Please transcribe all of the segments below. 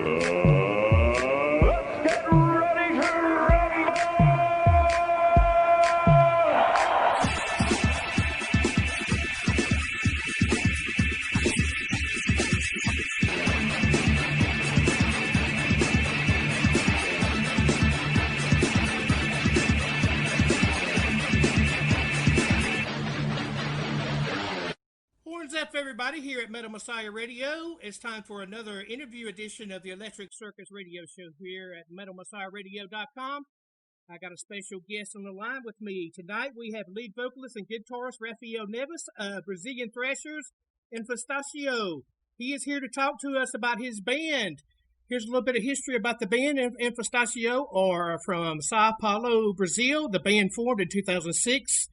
Let's get ready to rumble! Horns up, everybody, here at Metal Messiah Radio. It's time for another interview edition of the Electric Circus radio show here at MetalMessiahRadio.com. I got a special guest on the line with me tonight. We have lead vocalist and guitarist Rafael Neves of Brazilian Thrashers, Infestatio. He is here to talk to us about his band. Here's a little bit of history about the band. Infestatio are from São Paulo, Brazil. The band formed in 2006.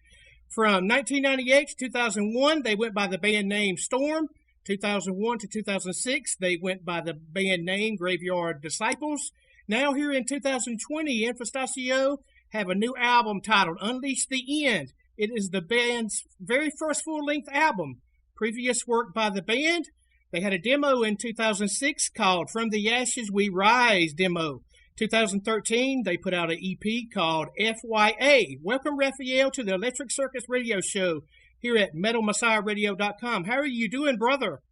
From 1998 to 2001, they went by the band name Storm. 2001 to 2006, they went by the band name Graveyard Disciples. Now here in 2020, Infestatio have a new album titled Unleash the End. It is the band's very first full-length album. Previous work by the band, they had a demo in 2006 called From the Ashes We Rise demo. 2013, they put out an EP called FYA. Welcome, Rafael, to the Electric Circus radio show here at MetalMessiahRadio.com. How are you doing, brother?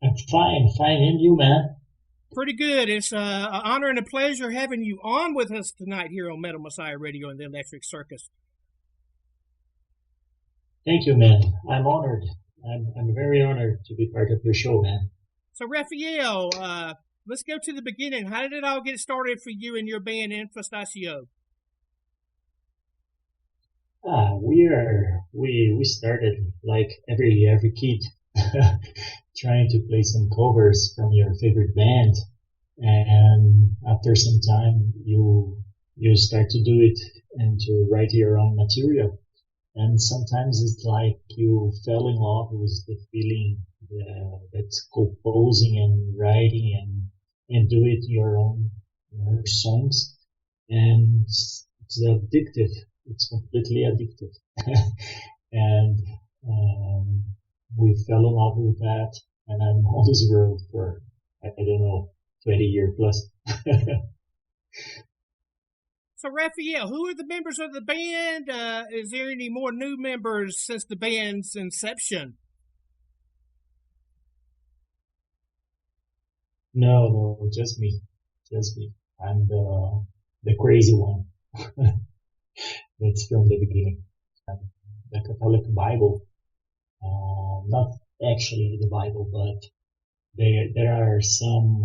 I'm fine, and you, man? Pretty good. It's an honor and a pleasure having you on with us tonight here on Metal Messiah Radio and the Electric Circus. Thank you, man. I'm honored. I'm very honored to be part of your show, man. So, Rafael, let's go to the beginning. How did it all get started for you and your band, Infestatio? We started like every kid, trying to play some covers from your favorite band, and after some time, you start to do it and to write your own material. And sometimes it's like you fell in love with the feeling that's composing and writing and do it your own songs. And it's addictive. It's completely addictive. And we fell in love with that. And I'm on this road for, I don't know, 20 years plus. So, Rafael, who are the members of the band? Is there any more new members since the band's inception? No, just me. I'm the crazy one. That's from the beginning. The Catholic Bible, not actually the Bible, but there are some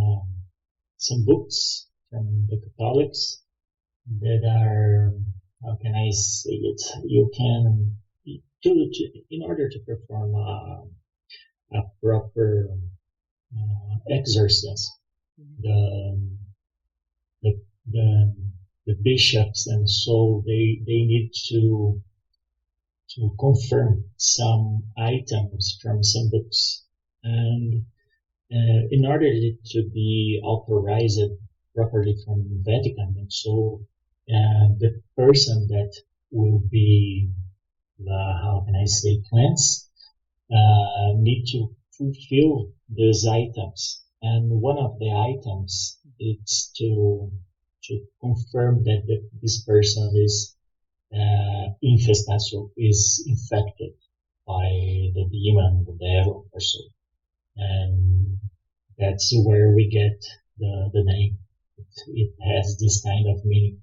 books from the Catholics that are, how can I say it? You can, in order to perform a proper exorcism, the bishops and so they need to confirm some items from some books, and in order to be authorized properly from Vatican, and so the person that will be how can I say cleansed need to fulfill those items, and one of the items is to confirm that this person is infestatio, is infected by the demon, the devil, or so, and that's where we get the name. It has this kind of meaning.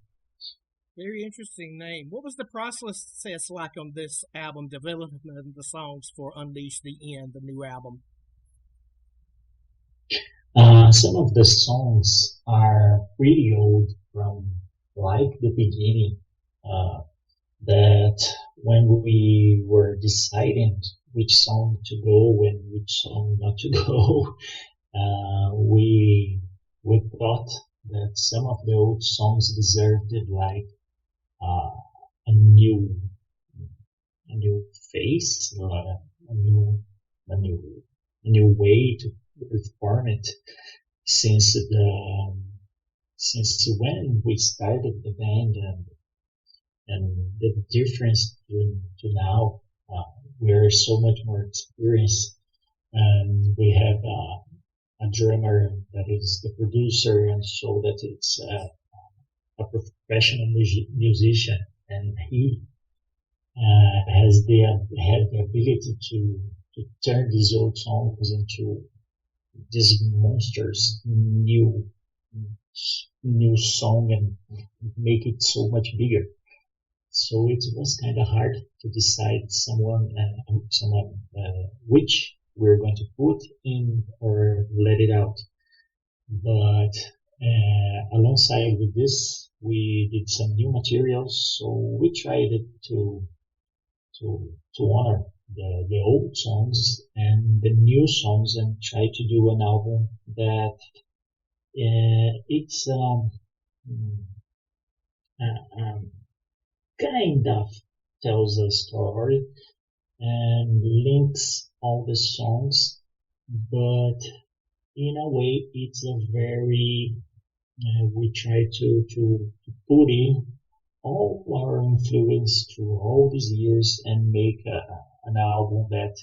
Very interesting name. What was the process like on this album, development of the songs for Unleash the End, the new album? Some of the songs are pretty old from like the beginning, that when we were deciding which song to go and which song not to go, we thought that some of the old songs deserved like a new face, a new way to perform it. Since when we started the band and the difference to now, we are so much more experienced, and we have a drummer that is the producer, and so that it's a professional musician, and he had the ability to turn these old songs into these monsters new song and make it so much bigger. So it was kind of hard to decide someone which we're going to put in or let it out. But alongside with this, we did some new materials, so we tried to honor the old songs and the new songs and try to do an album that it's kind of tells a story and links all the songs, but in a way it's a very we try to put in all our influence through all these years and make an album that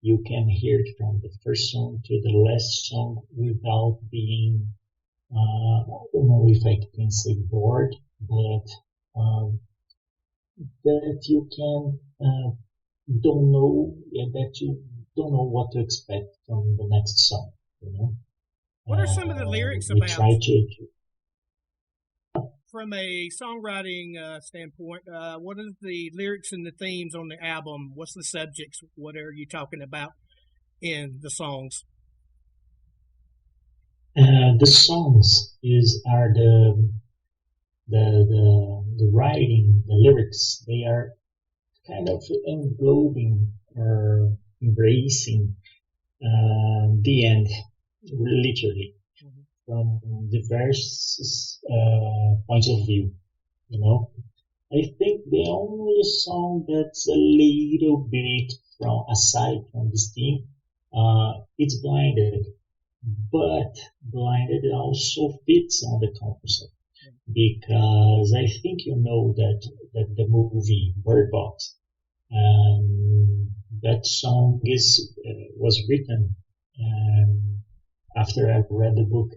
you can hear it from the first song to the last song without being I don't know if I can say bored, but that you can don't know that you don't know what to expect from the next song. You know, what are some of the lyrics we about? Try to from a songwriting standpoint, what are the lyrics and the themes on the album? What's the subjects? What are you talking about in the songs? The songs are the writing, the lyrics. They are kind of englobing or embracing the end, literally, from diverse points of view. You know, I think the only song that's a little bit from aside from this theme, it's Blinded, but Blinded also fits on the concept because I think you know that the movie Bird Box, that song was written after I read the book,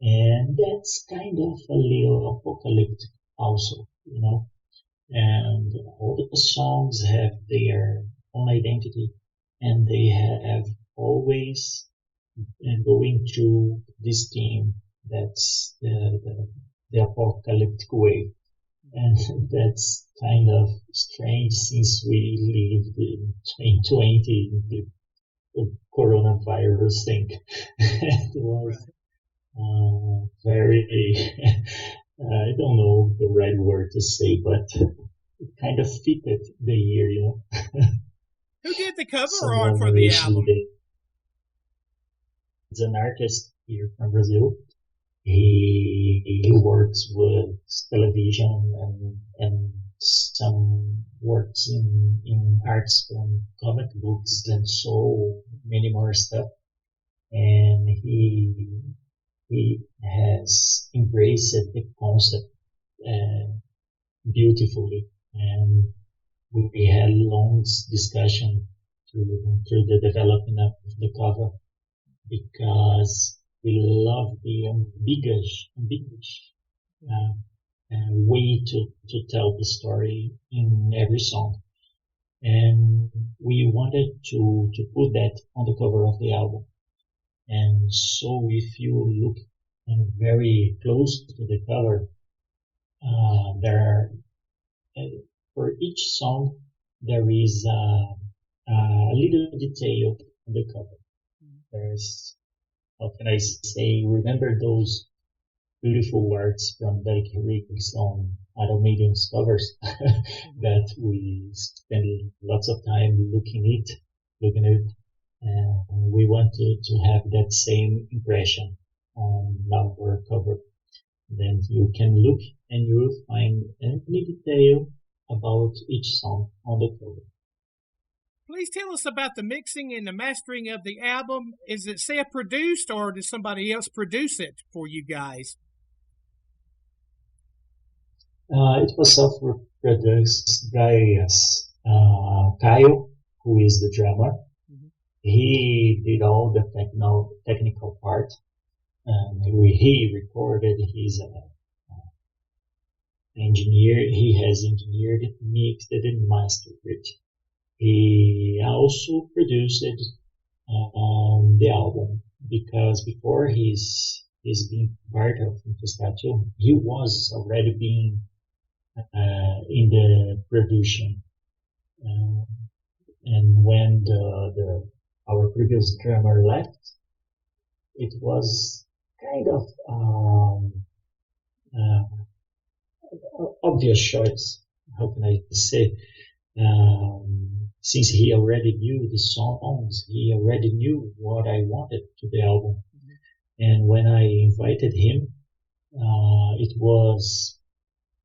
and that's kind of a little apocalyptic also, you know. And all the songs have their own identity, and they have always going through this theme that's the apocalyptic way. And that's kind of strange since we lived in 2020, the coronavirus thing. It was very, I don't know the right word to say, but it kind of fitted the year, you know. Who did the cover art for the album? It's an artist here from Brazil. He works with television and some works in arts from comic books and so many more stuff. And he has embraced the concept beautifully, and we had long discussion through the development of the cover because we love the ambiguous way to tell the story in every song. And we wanted to put that on the cover of the album. And so if you look very close to the cover, there are, for each song, there is a little detail on the cover. There's, how can I say, remember those beautiful words from J0KeR's on Iron Maiden's covers that we spend lots of time looking at it, and we wanted to have that same impression on our cover. Then you can look and you will find any detail about each song on the cover. Please tell us about the mixing and the mastering of the album. Is it self-produced or does somebody else produce it for you guys? It was self-produced by Kyle, who is the drummer, he did all the technical part. He recorded. He's an engineer. He has engineered it, mixed it, and mastered it. He also produced the album, because before he's being part of Infestatio, he was already being in the production. And when our previous drummer left, it was kind of obvious choice. How can I say? Since he already knew the songs, he already knew what I wanted to the album. And when I invited him, it was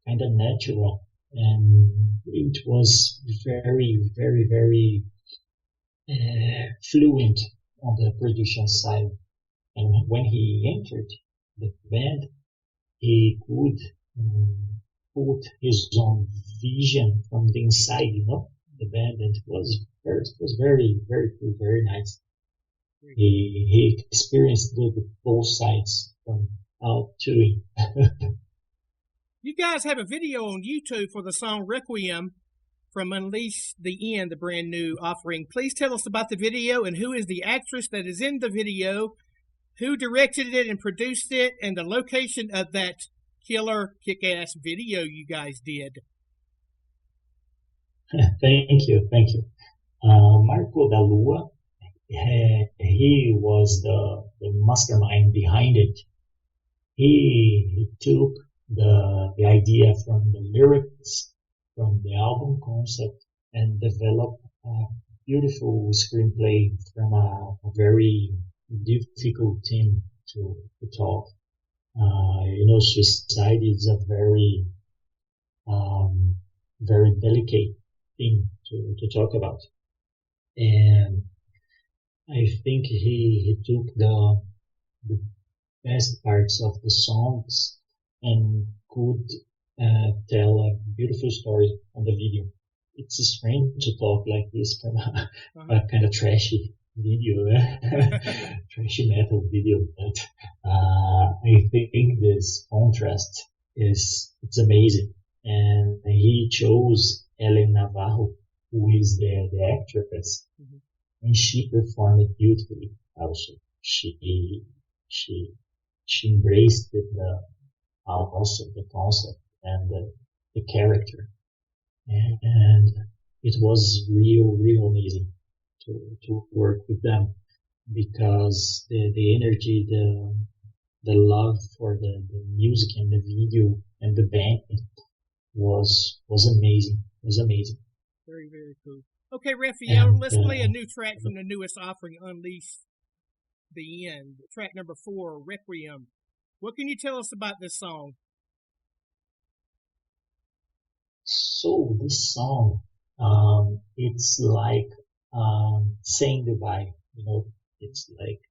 kind of natural, and it was very, very, very fluent on the production side. And when he entered the band, he could put his own vision from the inside, the band, and it was very, very cool, very nice. He experienced both sides from out to in. You guys have a video on YouTube for the song Requiem from Unleash the End, the brand new offering. Please tell us about the video and who is the actress that is in the video, who directed it and produced it, and the location of that killer kick-ass video you guys did. Thank you. Marco da Lua, he was the mastermind behind it. He took the idea from the lyrics, from the album concept, and developed a beautiful screenplay from a very difficult theme to talk. Suicide is a very, very delicate thing to talk about. And I think he took the best parts of the songs and could tell a beautiful story on the video. It's strange to talk like this from a kind of trashy video, trashy metal video, but I think this contrast it's amazing. And he chose Ellen Navarro, who is the actress, and she performed it beautifully. Also, she embraced also the concept and the character, and it was real amazing to work with them, because the energy, the love for the music and the video and the band was amazing. It was amazing. Very, very cool. Okay, Rafael, let's play a new track from the newest offering, Unleash the End. Track number 4, Requiem. What can you tell us about this song? So this song, it's like saying goodbye. It's like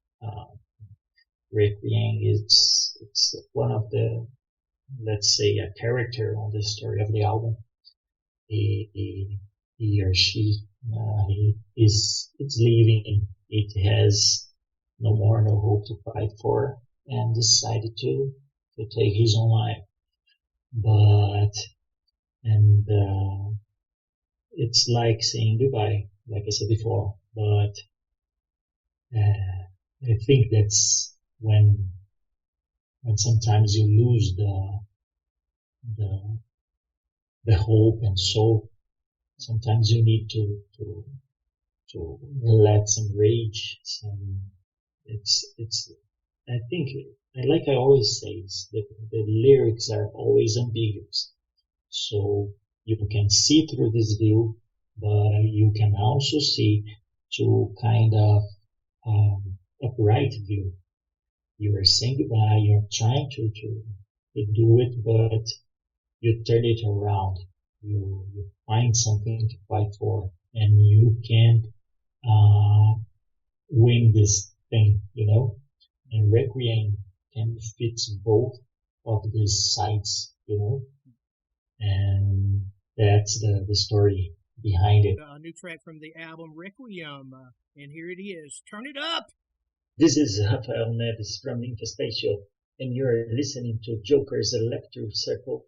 Requiem. It's one of the, let's say, a character on the story of the album. He or she, it's leaving. It has no hope to fight for, and decided to take his own life. It's like saying goodbye, like I said before. But I think that's when sometimes you lose the hope and soul. Sometimes you need to let some rage. I think, like I always say, the lyrics are always ambiguous. So you can see through this view, but you can also see to kind of upright view. You are saying goodbye, you're trying to do it, but you turn it around. You find something to fight for, and you can win this thing, And Requiem can fit both of these sides, And that's the story behind it. A new track from the album Requiem, and here it is. Turn it up! This is Rafael Neves from Infestatio, and you're listening to J0KeR's Electro Circle.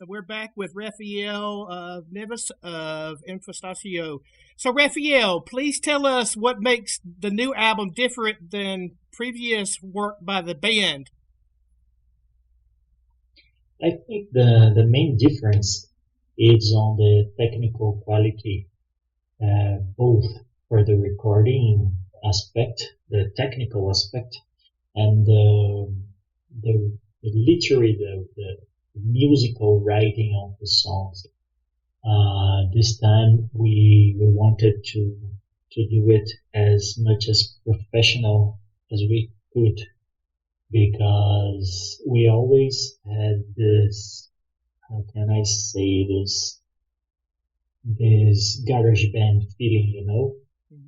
we're back with Rafael Neves of Infestatio. So, Rafael, please tell us what makes the new album different than previous work by the band. I think the main difference is on the technical quality, both for the recording aspect, the technical aspect, and literally the musical writing of the songs. This time we wanted to do it as much as professional as we could, because we always had this, how can I say this garage band feeling,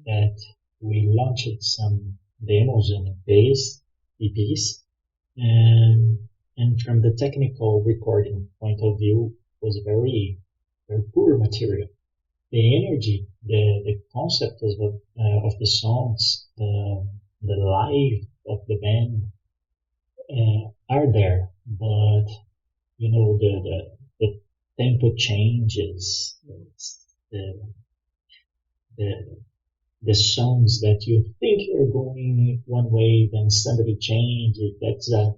that we launched some demos and EPs, and from the technical recording point of view was very, very poor material. The energy, the concept of the songs, the life of the band are there, but the tempo changes, the songs that you think are going one way, then somebody changes. That's a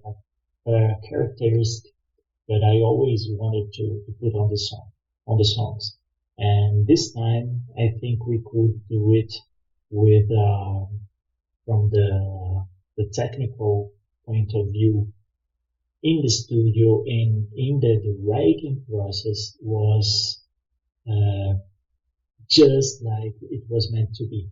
characteristic that I always wanted to put on the songs. And this time, I think we could do it with, from the technical point of view in the studio, and in the writing process was, just like it was meant to be,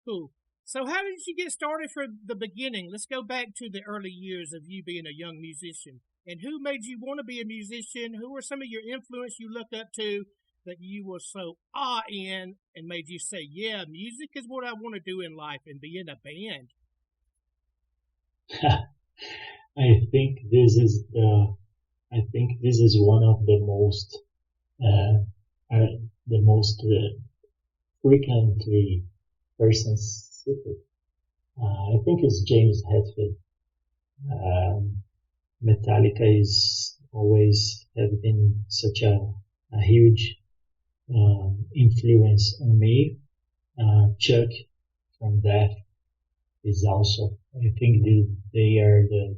Cool. So how did you get started from the beginning? Let's go back to the early years of you being a young musician. And who made you want to be a musician? Who were some of your influence you looked up to that you were so in and made you say, yeah, music is what I want to do in life and be in a band? I think this is one of the most frequently persons cited. I think it's James Hetfield. Metallica is always have been such a huge influence on me. Chuck from Death is also, I think they are the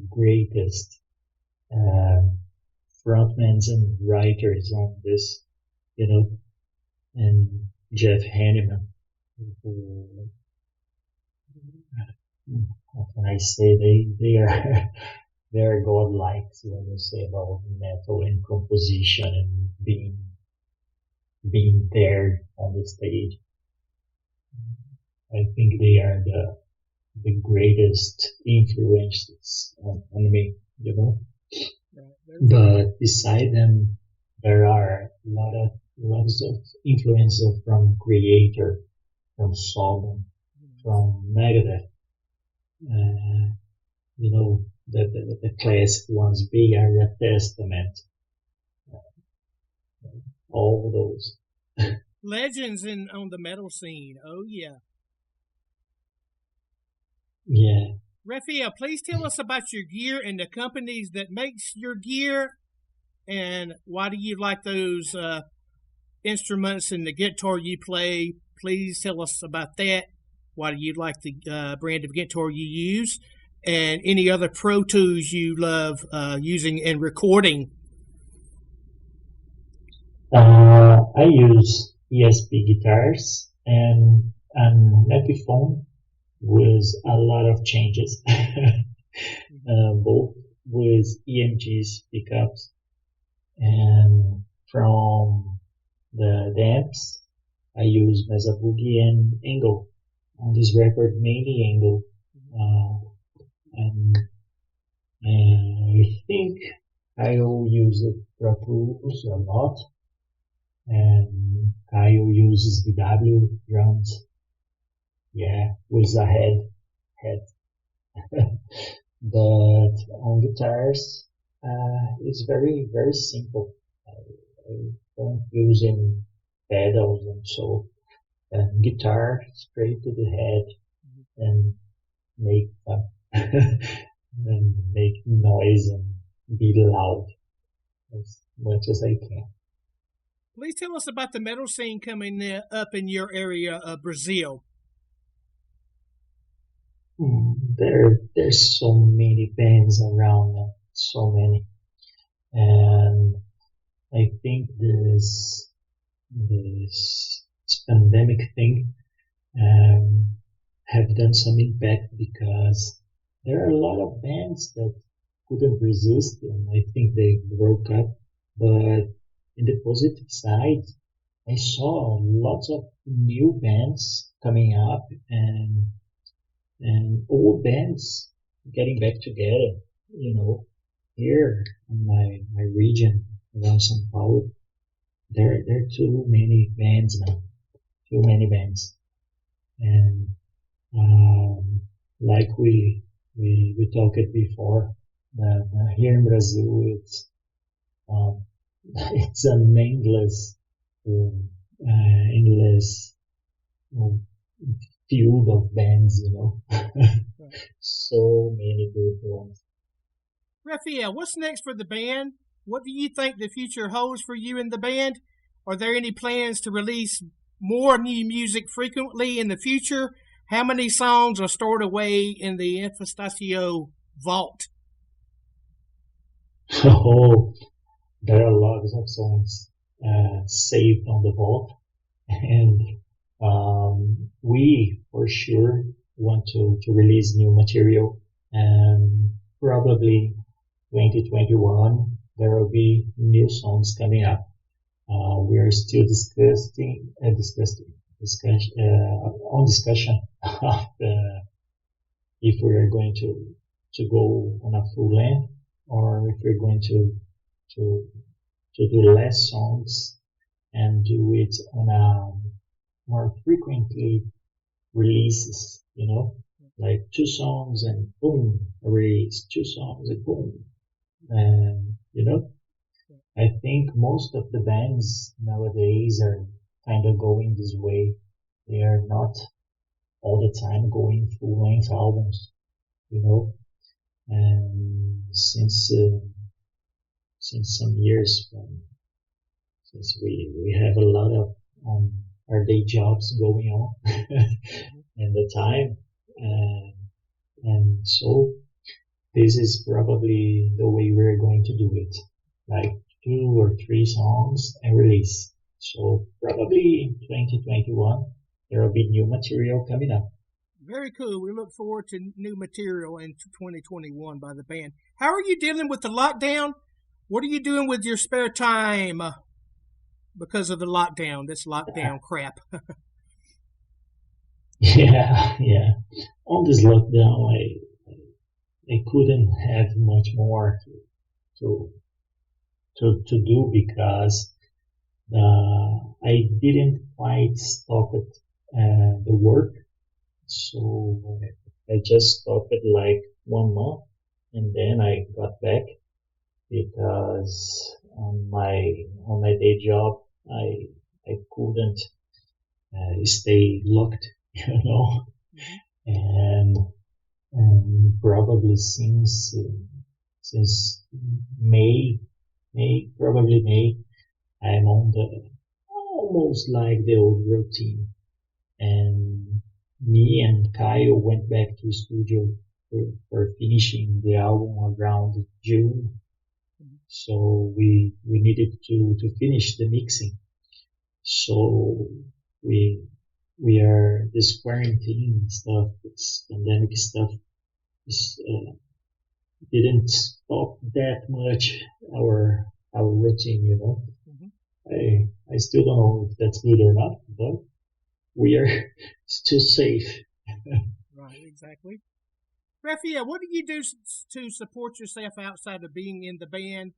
greatest frontmans and writers on this, and Jeff Hanneman, who, how can I say, they are they are godlike when you say about metal and composition and being there on the stage. I think they are the greatest influences on me, But beside them, there are lots of influences from Creator, from Sodom, from Megadeth. The classic ones, Big Area Testament, all those. Legends on the metal scene. Oh, yeah. Yeah. Rafael, please tell us about your gear and the companies that makes your gear, and why do you like those instruments and the guitar you play. Please tell us about that. Why do you like the brand of guitar you use, and any other Pro Tools you love using and recording? I use ESP guitars and an Epiphone with a lot of changes, both with EMGs pickups, and from the amps I use Mesa Boogie and Angle. On this record, mainly Angle, and I think I will use Pro Tools a lot, and Kyle uses DW drums, with a head. But on guitars, it's very, very simple. I don't use any pedals and so, guitar straight to the head and make and make noise be loud as much as I can. Please tell us about the metal scene coming up in your area of Brazil. There's so many bands around now, so many, and I think this pandemic thing have done some impact because there are a lot of bands that couldn't resist, and I think they broke up. But in the positive side, I saw lots of new bands coming up and old bands getting back together. You know, here in my region around São Paulo, there are too many bands now, too many bands, and like we talked before, here in Brazil, um, it's an endless um, field of bands, you know. So many good ones. Rafael, what's next for the band? What do you think the future holds for you and the band? Are there any plans to release more new music frequently in the future? How many songs are stored away in the Infestatio vault? Oh, there are lots of songs saved on the vault, and we for sure want to release new material, and probably 2021 there will be new songs coming up. We are still discussion of if we are going to go on a full length or if we're going to do less songs and do it on a more frequently releases, you know, like 2 songs and boom, a release, 2 songs and boom, and you know, I think most of the bands nowadays are kind of going this way. They are not all the time going full length albums, you know, and since some years, since we have a lot of our day jobs going on and the time, and so this is probably the way we're going to do it, like 2 or 3 songs and release. So probably in 2021 there will be new material coming up. Very cool. We look forward to new material in 2021 by the band. How are you dealing with the lockdown? What are you doing with your spare time because of the lockdown, this lockdown crap? Yeah. On this lockdown, I couldn't have much more to do because I didn't quite stop it the work, so I just stopped it like 1 month, and then I got back because on my day job I couldn't stay locked, you know, and probably since May, probably May, I'm on the almost like the old routine, and me and Kyle went back to the studio for finishing the album around June. So we needed to finish the mixing. So we are this quarantine stuff, this pandemic stuff, didn't stop that much our routine, you know. I still don't know if that's good or not, but we are still safe. Right, exactly. Rafael, what do you do to support yourself outside of being in the band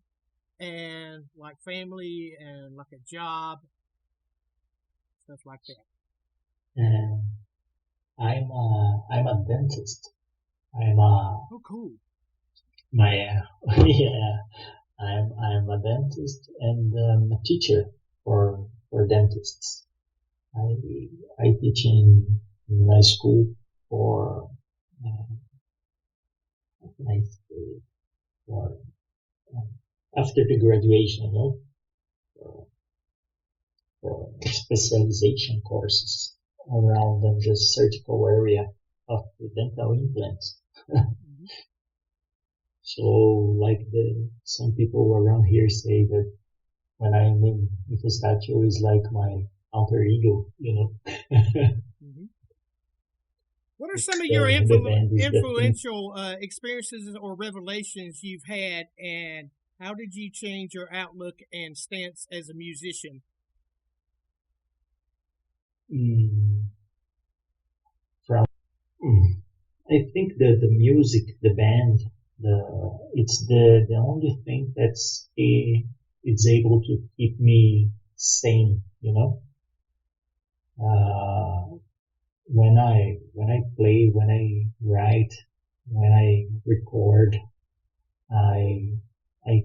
and like family and like a job, stuff like that? I'm a dentist. I'm a Oh, cool. my yeah. I'm a dentist and a teacher for dentists. I teach in my school for how can I say, for after the graduation, for specialization courses around the surgical area of the dental implants. Mhm. So, like some people around here say that when I'm in Infestatio is like my alter ego, Mhm. What are some of your the band is the thing. influential experiences or revelations you've had, and how did you change your outlook and stance as a musician? Mm, from I think the music, the band, it's the only thing it's able to keep me sane, Uh, when I play, when I write, when I record, I I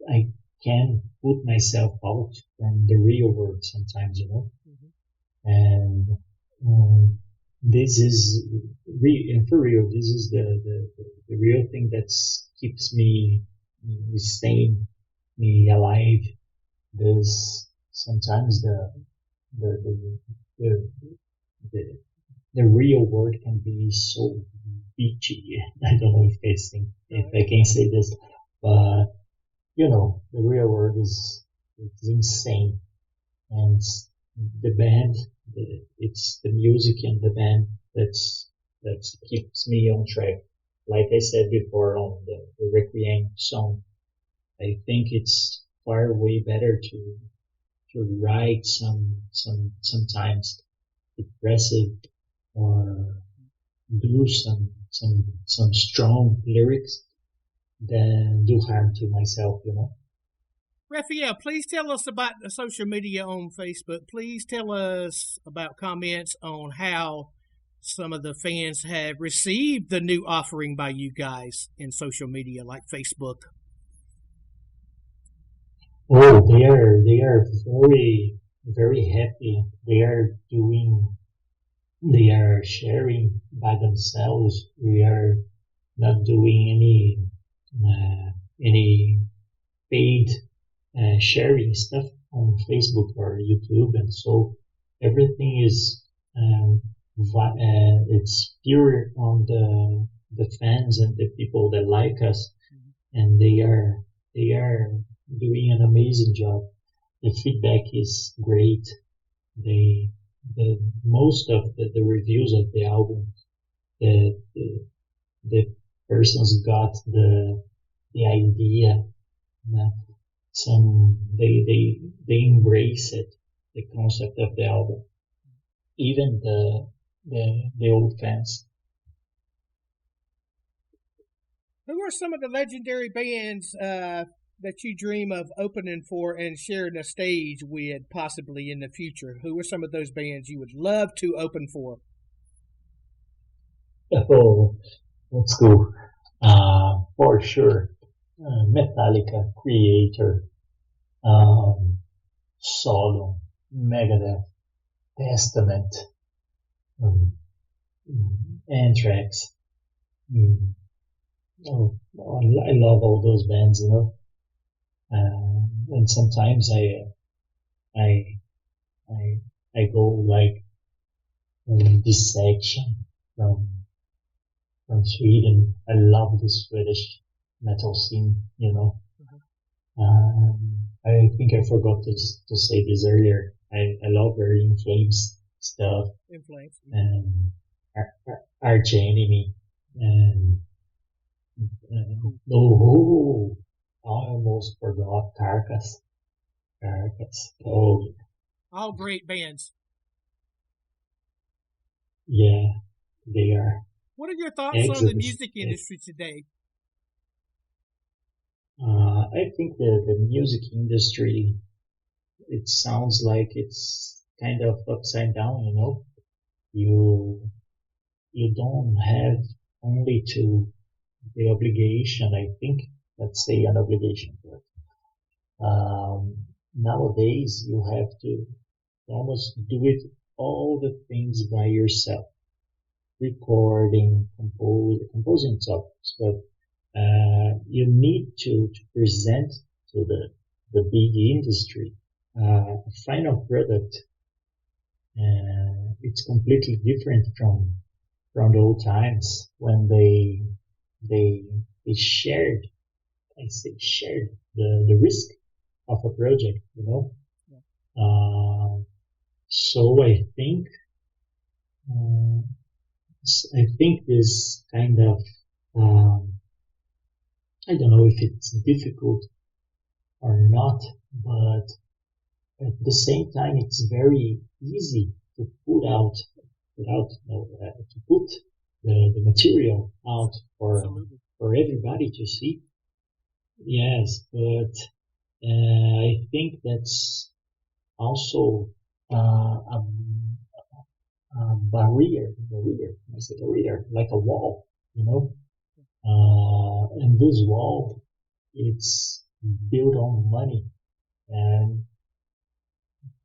I can put myself out from the real world sometimes, Mhm. and this is and for real, this is the real thing that keeps me sane, me alive. There's sometimes the the the, the the real world can be so beachy. I don't know if I can say this, but the real world is insane, and the band, it's the music and the band that keeps me on track. Like I said before on the Requiem song, I think it's far way better to write sometimes depressive or do some strong lyrics than do harm to myself. Rafael, please tell us about the social media on Facebook. Please tell us about comments on how some of the fans have received the new offering by you guys in social media like Facebook. Oh, they are very very happy. They are sharing by themselves. We are not doing any paid sharing stuff on Facebook or YouTube, and so everything is it's pure on the fans and the people that like us, and they are doing an amazing job. The feedback is great. They the most of the reviews of the album, the persons got the idea. uh, they embrace it, the concept of the album. Even the old fans. Who are some of the legendary bands that you dream of opening for and sharing a stage with possibly in the future? Who are some of those bands you would love to open for? Oh, let's go. For sure. Metallica, Creator, um, Sodom, Megadeth, Testament, um, Anthrax. Mm, I love all those bands. And sometimes I, I, I go like this section from Sweden. I love the Swedish metal scene. I think I forgot to say this earlier. I love very In Flames stuff Influence. and Arch Enemy and oh, I almost forgot Carcass. Carcass. Oh, All great bands. yeah, they are. What are your thoughts on the Exodus. music industry today? I think the music industry, it sounds like it's kind of upside down. You you don't have only to the obligation, I think, let's say an obligation, but nowadays you have to almost do it all the things by yourself, recording, composing topics, but you need to present to the big industry a final product. It's completely different from the old times when they shared, I say shared the risk of a project, you know. So I think this kind of I don't know if it's difficult or not, but at the same time, it's very easy to to put the material out for everybody to see. Yes, but I think that's also a barrier, I say barrier, like a wall, you know. And this wall, it's built on money, and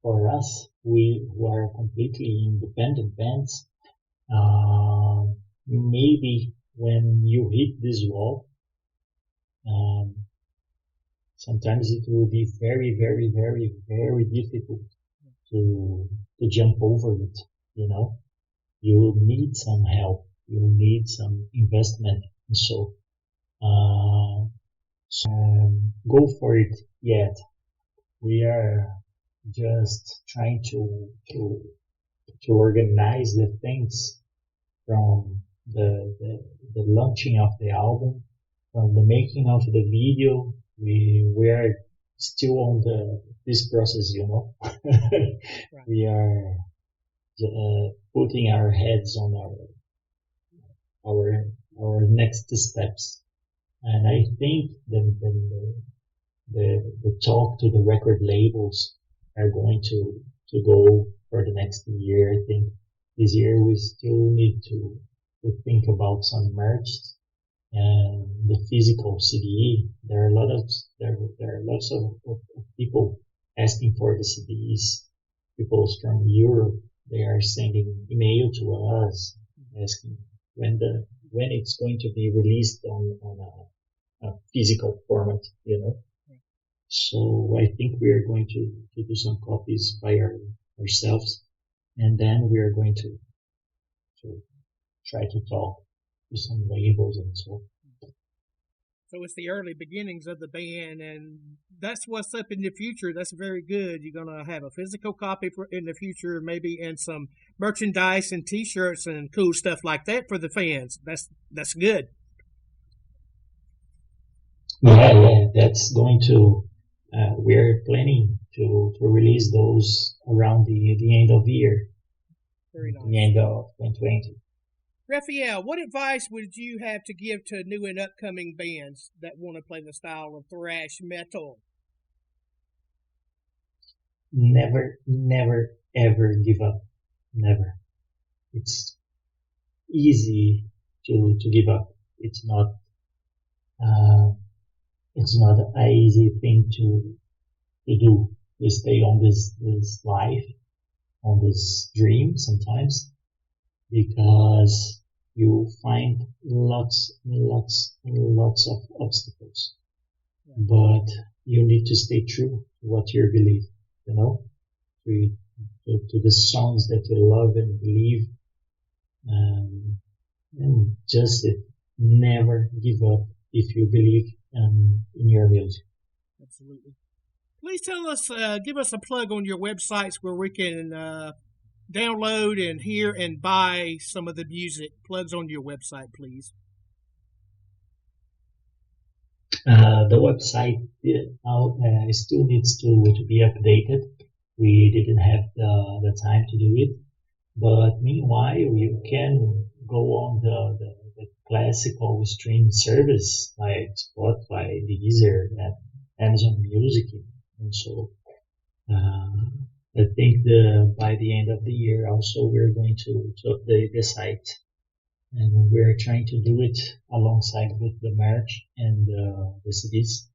for us, who are completely independent bands, maybe when you hit this wall, sometimes it will be very, very, very, very difficult to jump over it. You know, you need some help, you need some investment, and so go for it. Yet we are just trying to organize the things from the launching of the album, from the making of the video. We are still on this process, you know. Right. We are putting our heads on our next steps, and I think the talk to the record labels are going to go for the next year. I think this year we still need to think about some merch and the physical CD. There are lots of people asking for the CDs. People from Europe, they are sending email to us asking when it's going to be released on a physical format, you know. So I think we are going to do some copies by ourselves, and then we are going to try to talk to some labels and so. So it's the early beginnings of the band, and that's what's up in the future. That's very good. You're going to have a physical copy in the future, maybe, and some merchandise and T-shirts and cool stuff like that for the fans. That's good. Yeah, that's going to. We're planning to release those around the end of the year. Very nice. The end of 2020. Rafael, what advice would you have to give to new and upcoming bands that want to play the style of thrash metal? Never, ever give up. Never. It's easy to give up. It's not an easy thing to do. You stay on this life, on this dream sometimes, because you find lots of obstacles. But you need to stay true to what you believe, you know, to the songs that you love and believe, and just never give up if you believe in your music. Absolutely. Please tell us, give us a plug on your websites where we can download and hear and buy some of the music. Plugs on your website, please. The website still needs to be updated. We didn't have the time to do it, but meanwhile you can go on the classical streaming service like Spotify, Deezer, and Amazon Music, and so. I think by the end of the year also we're going to update the site, and we're trying to do it alongside with the merch and the CDs.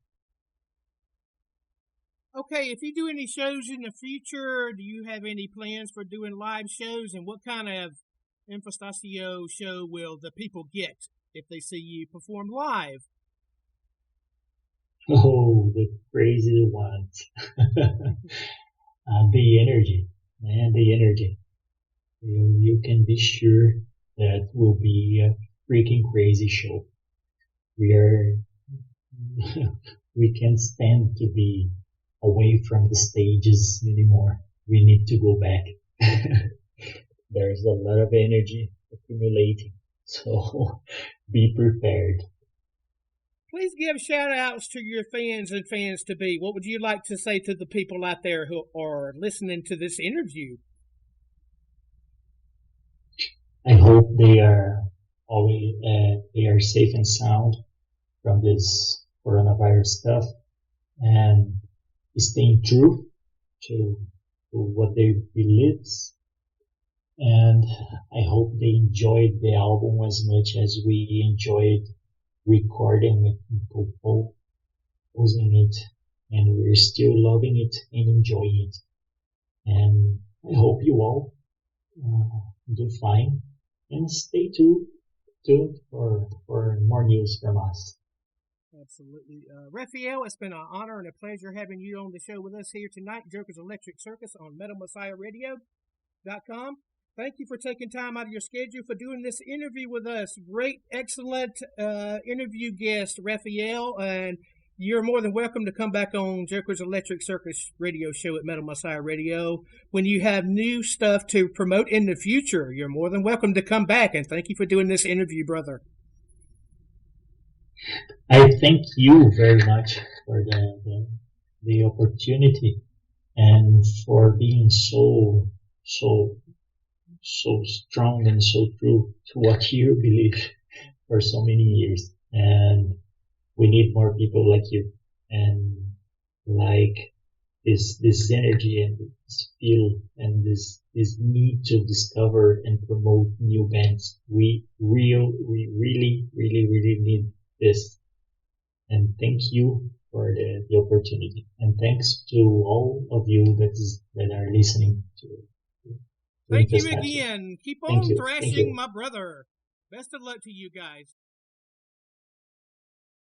Okay, if you do any shows in the future, do you have any plans for doing live shows, and what kind of Infestatio show will the people get if they see you perform live? Oh, the crazy ones. The energy, man, the energy. You can be sure that will be a freaking crazy show. We are, we can't stand to be away from the stages anymore. We need to go back. There's a lot of energy accumulating, so be prepared. Please give shout outs to your fans and fans to be. What would you like to say to the people out there who are listening to this interview? I hope they are always they are safe and sound from this coronavirus stuff and staying true to, to what they believe. And I hope they enjoyed the album as much as we enjoyed recording it and composing it, and we're still loving it and enjoying it. And I hope you all do fine and stay tuned for more news from us. Absolutely. Rafael, it's been an honor and a pleasure having you on the show with us here tonight. Joker's Electric Circus on MetalMessiahRadio.com. Thank you for taking time out of your schedule for doing this interview with us. Great, excellent interview guest, Rafael, and you're more than welcome to come back on Joker's Electric Circus radio show at Metal Messiah Radio when you have new stuff to promote in the future. You're more than welcome to come back, and thank you for doing this interview, brother. I thank you very much for the opportunity and for being so strong and so true to what you believe for so many years. And we need more people like you and like this energy and this feel and this need to discover and promote new bands. We really need this. And thank you for the opportunity. And thanks to all of you that are listening to Thank you again. Keep on Thank you. thrashing, my brother. Best of luck to you guys.